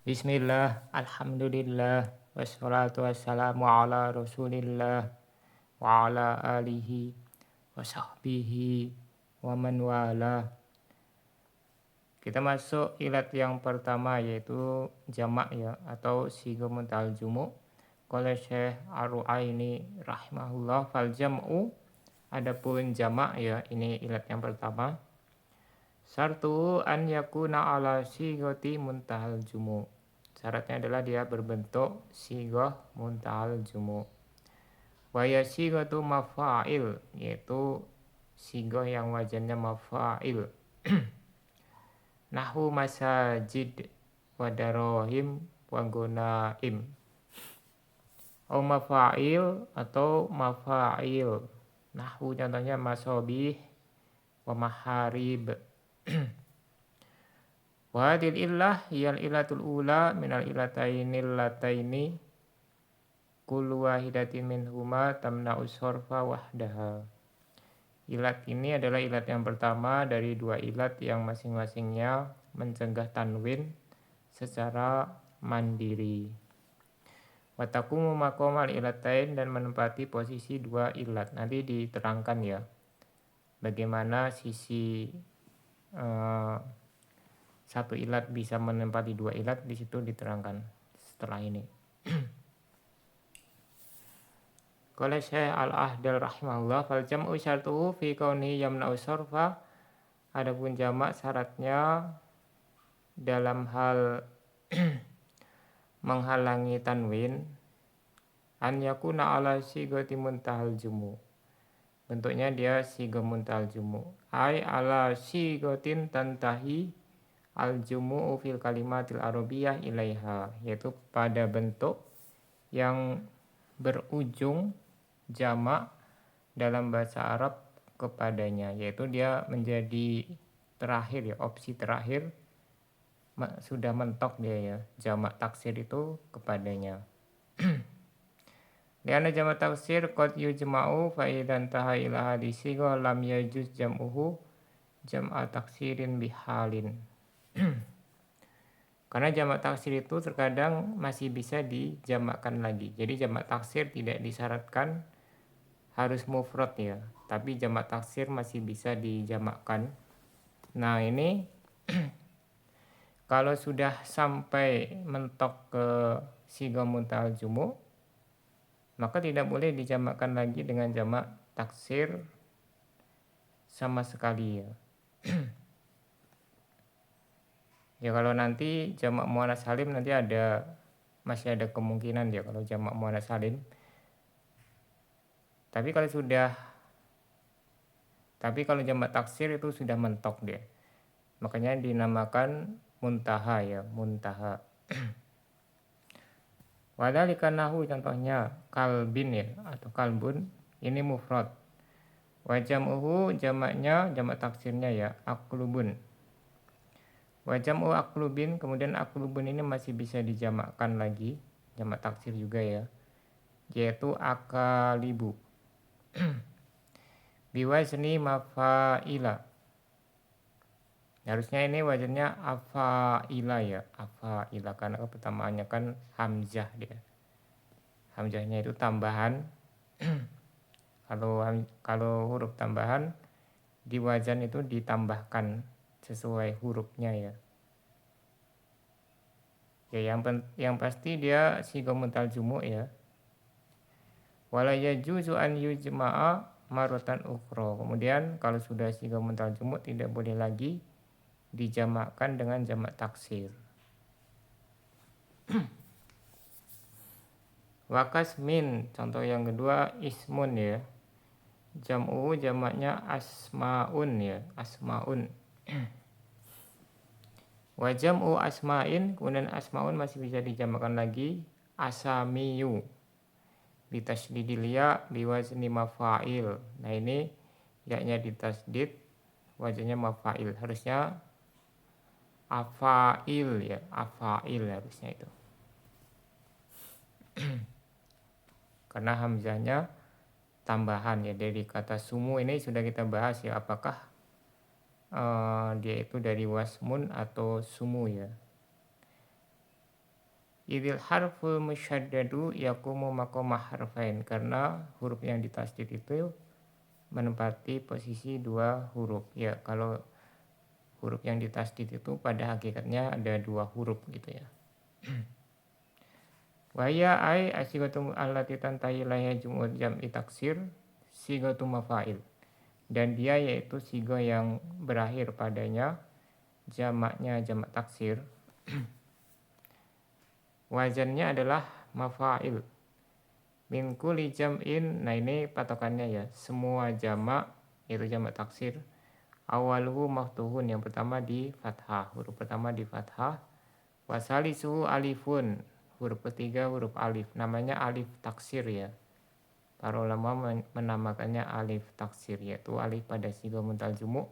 Bismillah, alhamdulillah, wassalatu wassalamu ala rasulillah, wa ala alihi, wa sahbihi, wa man wala. Kita masuk ilat yang pertama yaitu jamak ya, atau siga muntal jumu. Qala Syekh Ar-Ru'aini rahimahullah, fal jam'u, adapun jamak ya, ini ilat yang pertama. Sartu an yakuna ala sigoti muntahal jumu. Syaratnya adalah dia berbentuk sigoh muntahal jumu. Waya sigotu mafa'il, yaitu sigoh yang wajannya mafa'il. Nahu masajid wadarohim wagonaim. O mafa'il atau mafa'il. Nahu contohnya masobih wa maharib. Wadil illah yal ilatul ula minal ilatainil lataini kullu wahidatin minhuma tamna'u sorfa wahdaha. Ilat ini adalah ilat yang pertama dari dua ilat yang masing-masingnya mencegah tanwin secara mandiri. Watakumu maqamal ilatain, dan menempati posisi dua ilat. Nanti diterangkan ya bagaimana sisi satu ilat bisa menempati dua ilat, di situ diterangkan setelah ini. Qala Syekh Al-Ahdal rahimahullah, fal jam'u syartuhu fi kauni yamna'u sarfa. Adapun jamak syaratnya dalam hal menghalangi tanwin, an yakuna ala sigati muntahal jumu. Bentuknya dia siga muntahal jumu. Ai ala sigatin tantahi al-jumu'u fil kalimatil arabiyah ilaiha, yaitu pada bentuk yang berujung jamak dalam bahasa Arab kepadanya, yaitu dia menjadi terakhir ya, opsi terakhir sudah mentok dia ya, jamak taksir itu kepadanya. Liana jamak taksir qad yujma'u fa idan taha ila hadisi lam yajuz jam'uhu jam'a taksirin bihalin. Karena jamak taksir itu terkadang masih bisa dijamakkan lagi. Jadi jamak taksir tidak disyaratkan harus mufrad ya, tapi jamak taksir masih bisa dijamakkan. Nah ini kalau sudah sampai mentok ke siga muntahal jumu, maka tidak boleh dijamakkan lagi dengan jamak taksir sama sekali ya. Ya kalau nanti jamak muannas salim nanti masih ada kemungkinan ya kalau jamak muannas salim. Tapi kalau jamak taksir itu sudah mentok dia. Makanya dinamakan muntaha ya, muntaha. Wadhalika nahu, contohnya kalbin ya atau kalbun, ini mufrad. Wa jam'uhu, jamaknya, jamak taksirnya ya, aklubun. Wa jam'u aklubin, kemudian aklubun ini masih bisa dijamakkan lagi, jamak taksir juga ya, yaitu akalibu. Biwazni mafa'ila. Harusnya ini wajannya afa'ila ya, afa'ila, karena pertamaannya kan hamzah dia. Hamzahnya itu tambahan. Kalau huruf tambahan di wajan itu ditambahkan sesuai hurufnya ya. Ya yang pasti dia siga muntahal jumu ya. Wala yajuzu an yujma'a maratan ukhra. Kemudian kalau sudah siga muntahal jumu tidak boleh lagi dijamakkan dengan jamak taksir. Wakasmin, contoh yang kedua ismun ya. Jam'u, jamaknya asmaun ya, asmaun. Wa jam'u asma'in, kemudian asmaun masih bisa dijamakkan lagi asamiyu. Bitasydidil ya biwazni mafa'il. Nah ini ya-nya ditasdid, wajahnya mafa'il. Harusnya afa'il ya, afa'il harusnya itu. Karena hamzahnya tambahan ya, dari kata sumu ini sudah kita bahas ya, apakah dia itu dari wasmun atau sumu ya. Idil harful musyaddadu yakumu maqamah harfain, karena huruf yang ditasdid itu menempati posisi dua huruf ya. Kalau huruf yang ditasdid itu pada hakikatnya ada dua huruf gitu ya. Waya ai asigatu allati tantahi ilaiha jum'ud jam'i taksir sigatu mafa'il. Dan dia yaitu sigo yang berakhir padanya jamaknya jamak taksir. Wazannya adalah mafa'il. Min kulli jam'in, nah ini patokannya ya, semua jamak yaitu jamak taksir. Awaluhu maftuhun, yang pertama di fathah, huruf pertama di fathah. Wasalisuhu alifun, huruf ketiga huruf alif, namanya alif taksir ya. Para ulama menamakannya alif taksir, yaitu alif pada sigo muntal jumu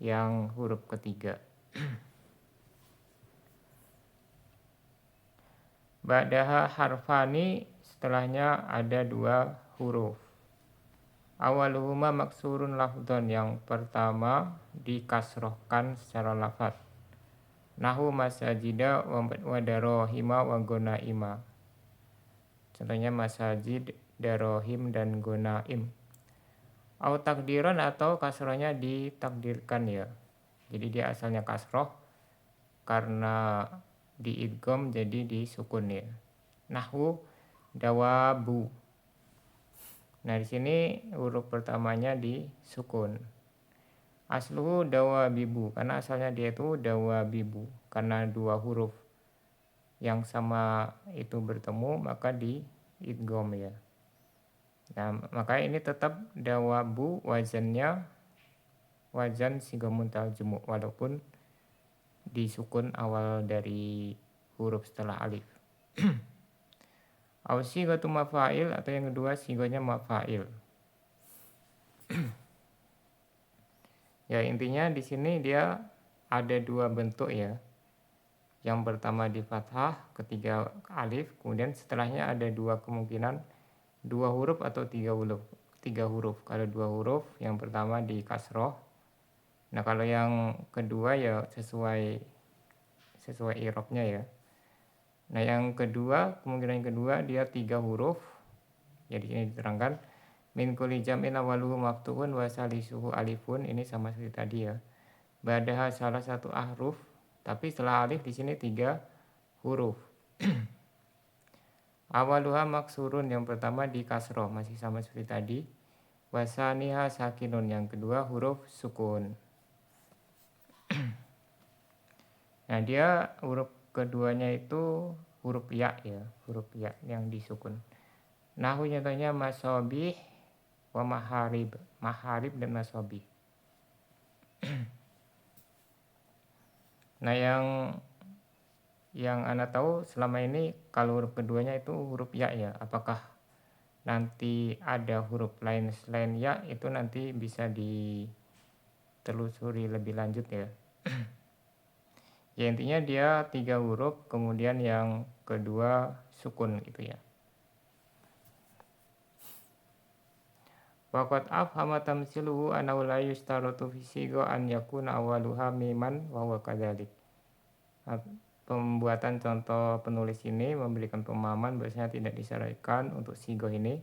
yang huruf ketiga. Ba'daha harfani, setelahnya ada dua huruf. Awaluhuma maksurun lafdhon, yang pertama dikasrohkan secara lafad. Nahu masajida wa darohima wa gonaima. Contohnya masajid, darohim, dan gonaim. Au takdiran, atau kasrohnya ditakdirkan ya. Jadi dia asalnya kasroh, karena diidgham jadi disukun ya. Nahwu dawabu. Nah di sini huruf pertamanya disukun. Asluhu dawabibu, karena asalnya dia itu dawabibu. Karena dua huruf yang sama itu bertemu maka diidgham ya. Nah maka ini tetap dawabu, wazannya wazan sigo muntal jumu, walaupun disukun awal dari huruf setelah alif. Au sigatu mafa'il, atau yang kedua sigonya mafa'il. Ya intinya di sini dia ada dua bentuk ya. Yang pertama di fathah, ketiga alif, kemudian setelahnya ada dua kemungkinan, dua huruf atau tiga huruf. Kalau dua huruf, yang pertama di kasroh. Nah kalau yang kedua ya sesuai i'rabnya ya. Nah yang kedua, kemungkinan yang kedua dia tiga huruf. Ya di sini diterangkan min kulli jam'in awaluhu maftuhun wa salisuhu alifun, ini sama seperti tadi ya. Ba'daha salah satu ahruf, tapi setelah alif di sini tiga huruf. Awaluha maksurun, yang pertama di kasroh, masih sama seperti tadi. Wasaniha sakinun, yang kedua huruf sukun. Nah dia huruf keduanya itu huruf ya ya, huruf ya yang disukun. Nahu contohnya masobih wa maharib dan masobih. Nah yang Anda tahu selama ini kalau huruf keduanya itu huruf ya ya, apakah nanti ada huruf lain selain ya, itu nanti bisa ditelusuri lebih lanjut ya. Ya intinya dia tiga huruf, kemudian yang kedua sukun gitu ya. Waqad afhama tamsiluhu annahu la yushtaratu fi sigo an yakuna awaluha miman wa huwa kadzalik. Pembuatan contoh penulis ini memberikan pemahaman bahwasanya tidak disyaratkan untuk sigo ini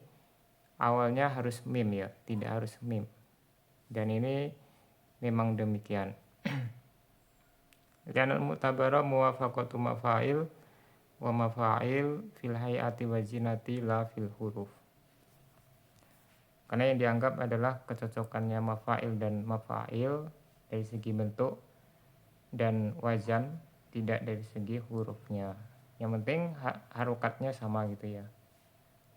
awalnya harus mim ya, tidak harus mim. Dan ini memang demikian. Lianal mu'tabara muwafaqatu mafa'il wa mafa'il fil hayati wa zinati la fil huruf. Karena yang dianggap adalah kecocokannya mafa'il dan mafa'il dari segi bentuk dan wazan, tidak dari segi hurufnya. Yang penting harokatnya sama gitu ya.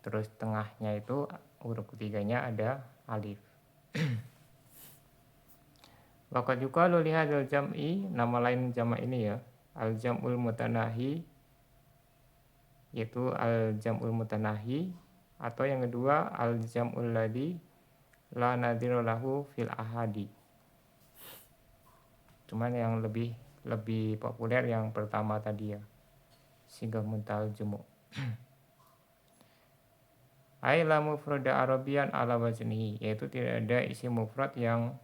Terus tengahnya itu huruf ketiganya ada alif. Waqad yuqalu li hadzal jam'i, nama lain jamak ini ya, al-jam'ul mutanahi, yaitu al-jam'ul mutanahi, atau yang kedua al-jam'ul ladzi la nadhira lahu fil ahadi. Cuman yang lebih populer yang pertama tadi ya, sighah muntal jumu. Ai la mufrada arabian ala waznihi, yaitu tidak ada isim mufrad yang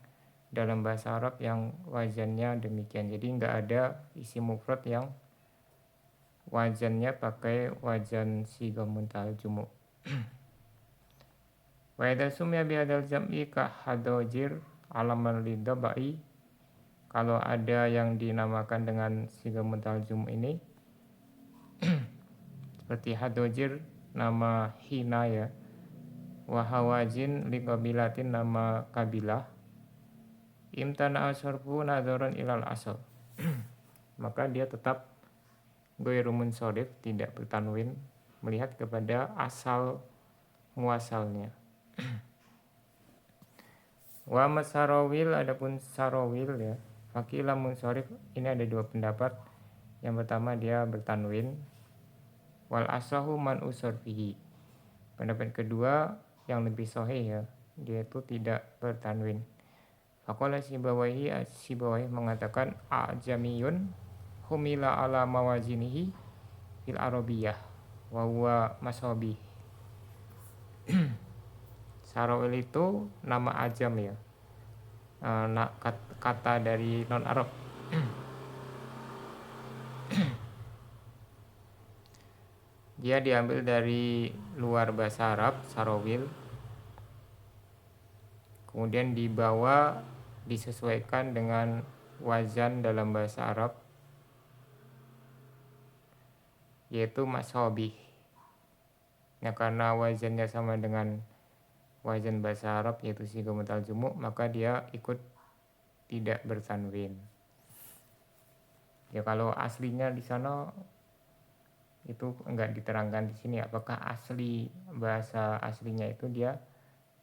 dalam bahasa Arab yang wazannya demikian. Jadi enggak ada isim mufrad yang wazannya pakai wazan sigah muntal jumu. Wa idza sumya bi hadzal jam'i ka hadajir alaman lidabai. Kalau ada yang dinamakan dengan sigah muntal jumu ini seperti hadajir nama hina ya, wa hawazin li qabilatin nama kabilah, imtana asharfu nadharan ilal asal. Maka dia tetap ghairu munsharif, tidak bertanwin, melihat kepada asal muasalnya. Wa masarawil, adapun sarawil ya, fakila munsharif, ini ada dua pendapat. Yang pertama dia bertanwin, wal asahu man usarfihi. Pendapat kedua yang lebih sahih ya, dia itu tidak bertanwin. Faqala Sibawayhi mengatakan ajamiyun humila ala mawazinihi fil arabiyah wa huwa masabih. Sarawil itu nama ajam ya, kata dari non Arab. Dia diambil dari luar bahasa Arab, sarawil, kemudian dibawa disesuaikan dengan wazan dalam bahasa Arab, yaitu masabih. Ya, karena wazannya sama dengan wazan bahasa Arab yaitu sigah muntal jumu, maka dia ikut tidak bertanwin. Ya kalau aslinya di sana itu enggak diterangkan di sini apakah asli bahasa aslinya itu dia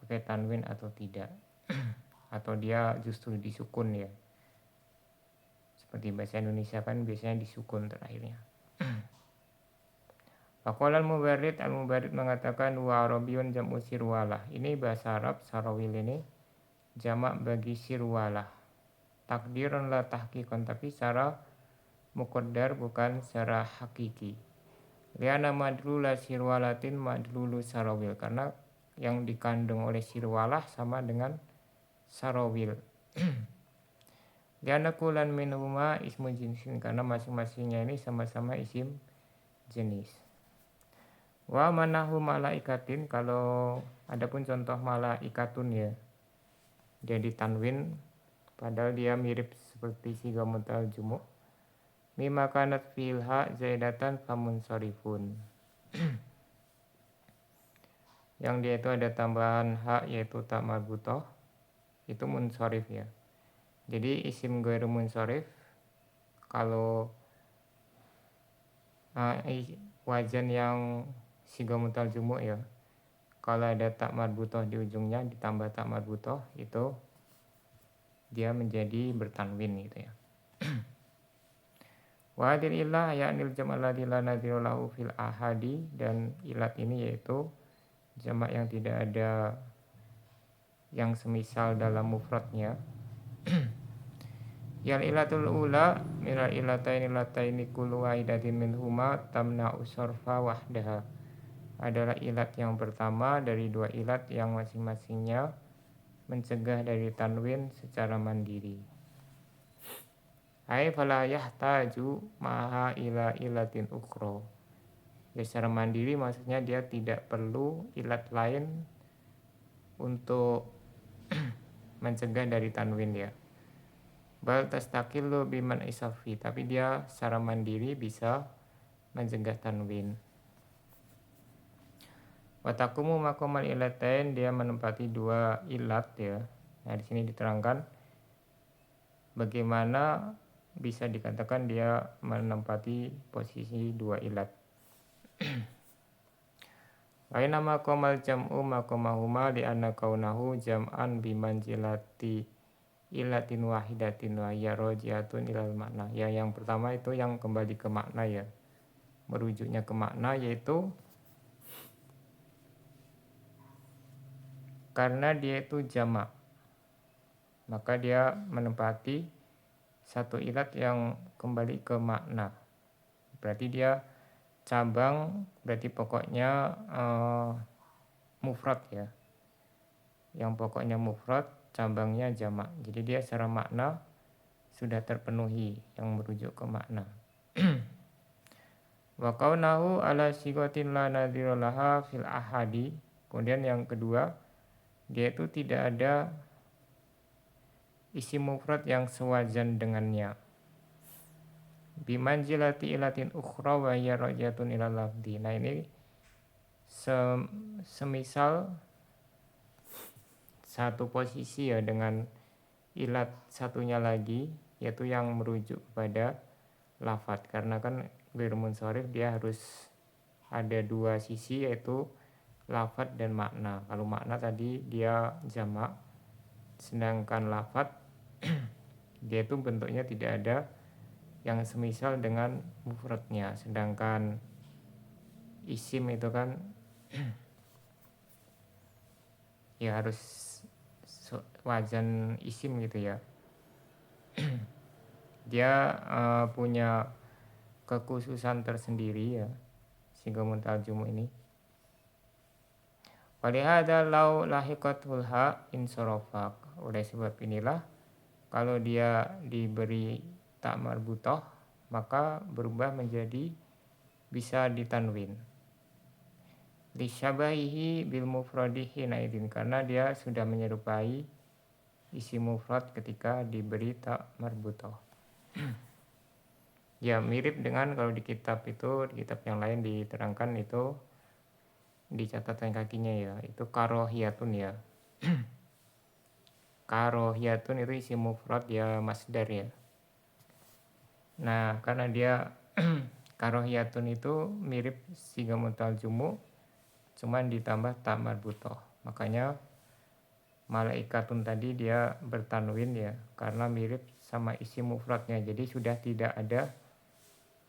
pakai tanwin atau tidak. Atau dia justru disukun ya. Seperti bahasa Indonesia kan biasanya disukun terakhirnya. Faqala al-Mubarrid mengatakan wa arabiyun jam'u sirwalah. Ini bahasa Arab sarawil ini jamak bagi sirwalah. Takdiran la tahqiqan, tapi secara muqaddar bukan secara hakiki. Liana madlula sirwalatin madlulu sarawil, karena yang dikandung oleh sirwalah sama dengan sarawil. Liana kulan minhuma ismu jinsin, karena masing-masingnya ini sama-sama isim jenis. Wa manahu malaikatin, kalau adapun contoh malaikatun ya, dia ditanwin padahal dia mirip seperti sigah muntal jumu. Mimma kanat fil ha zaidatan famunsharifun. Yang dia itu ada tambahan ha yaitu ta marbutah, itu munsharif ya. Jadi isim ghairu munsharif kalau wazan yang sigah muntal jumu ya, kalau ada tak marbutah di ujungnya ditambah tak marbutah, itu dia menjadi bertanwin gitu ya. Wa hadil ilah ya'nil jam'al ladzi la nadhira lahu fil ahadi, dan ilat ini yaitu jamak yang tidak ada yang semisal dalam mufradnya. Yal ilatul ula minal ilataini kullu wahidatin minhuma tamna usarfa wahdaha, adalah ilat yang pertama dari dua ilat yang masing-masingnya mencegah dari tanwin secara mandiri. Ai fala yahtaju maha ila ilatin ukhra. Ya, secara mandiri maksudnya dia tidak perlu ilat lain untuk mencegah dari tanwin ya. Bal tastaqillu biman isafi, tapi dia secara mandiri bisa mencegah tanwin. Watakumu makomal ilatain, dia menempati dua ilat ya. Nah di sini diterangkan bagaimana bisa dikatakan dia menempati posisi dua ilat. Wa nama qamal jam'u maqamahuma li anna kaunahu jam'an bimanzilati ilatin wahidatin wa ya rajiatun ilal makna. Ya, yang pertama itu yang kembali ke makna ya, merujuknya ke makna, yaitu karena dia itu jamak, maka dia menempati satu ilat yang kembali ke makna. Berarti dia cabang, berarti pokoknya mufrad ya. Yang pokoknya mufrad, cabangnya jamak. Jadi dia secara makna sudah terpenuhi yang merujuk ke makna. Wa kaunahu ala sigotin la nadhira laha fil ahadi. Kemudian yang kedua, dia itu tidak ada isim mufrad yang sewazan dengannya. Bimanzilati ilatin ukhra wa hiya rajatun ila lafdi. Nah ini semisal satu posisi ya dengan ilat satunya lagi, yaitu yang merujuk kepada lafadz. Karena kan ghair munsharif dia harus ada dua sisi, yaitu lafadz dan makna. Kalau makna tadi dia jamak, sedangkan lafadz dia itu bentuknya tidak ada yang semisal dengan mufradnya. Sedangkan isim itu kan ya harus wazan isim gitu ya. Dia punya kekhususan tersendiri ya, sehingga muntal-jumu ini. Walihada lau lahiqatul ha insorofak. Oleh sebab inilah kalau dia diberi tak marbutoh maka berubah menjadi bisa ditanwin. Lisyabahihi bil mufradi hinaidin, karena dia sudah menyerupai isi mufrad ketika diberi tak marbutoh. Ya mirip dengan kalau di kitab itu, di kitab yang lain diterangkan itu di catatan kakinya ya, itu karohiyatun ya. Karohiyatun itu isi mufrad ya masdar ya. Nah karena dia karohiyatun itu mirip siga muntal jumu, cuman ditambah tak marbutoh. Makanya malaikatun tadi dia bertanwin ya, karena mirip sama isi mufradnya. Jadi sudah tidak ada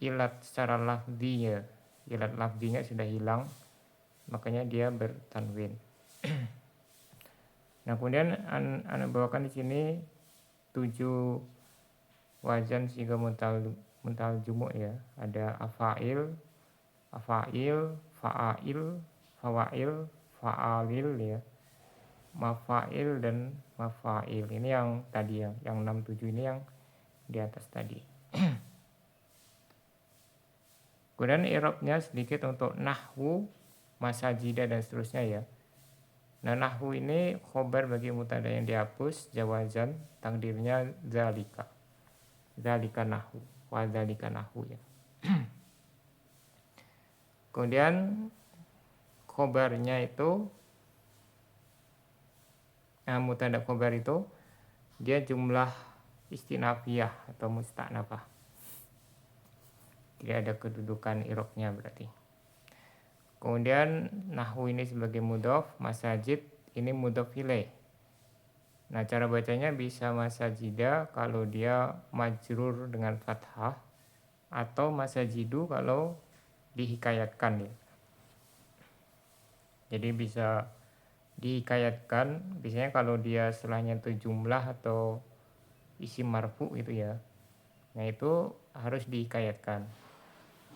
ilat secara lafzi ya. Ilat lafzinya sudah hilang, makanya dia bertanwin. Nah kemudian anak bawakan di sini 7 wazan siga muntal jumu ya. Ada afail, fa'ail, fawail, fa'alil ya, mafail dan mafail. Ini yang tadi yang 6-7 ini yang di atas tadi. Kemudian i'rabnya sedikit untuk nahwu, masajida dan seterusnya ya. Nah nahwu ini khobar bagi mutada yang dihapus, jawazan takdirnya zalika. Zalika nahwu, wa zalika nahwu ya. Kemudian khobarnya itu mutada khobar itu dia jumlah istinafiyah atau musta'nafah. Tidak ada kedudukan i'rabnya berarti. Kemudian nahwu ini sebagai mudhof, masajid ini mudhof ilaih. Nah cara bacanya bisa masajida kalau dia majrur dengan fathah, atau masajidu kalau dihikayatkan ya. Jadi bisa dihikayatkan, biasanya kalau dia setelahnya itu jumlah atau isim marfu gitu ya. Nah itu harus dihikayatkan.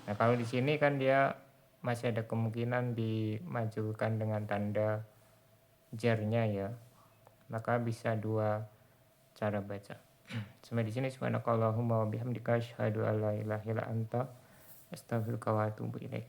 Nah kalau di sini kan dia masih ada kemungkinan dimajulkan dengan tanda jarnya ya, maka bisa dua cara baca. Sampai di sini subhanakallahumma wa bihamdika asyhadu an la ilaha illa anta astaghfiruka wa atubu ilaik.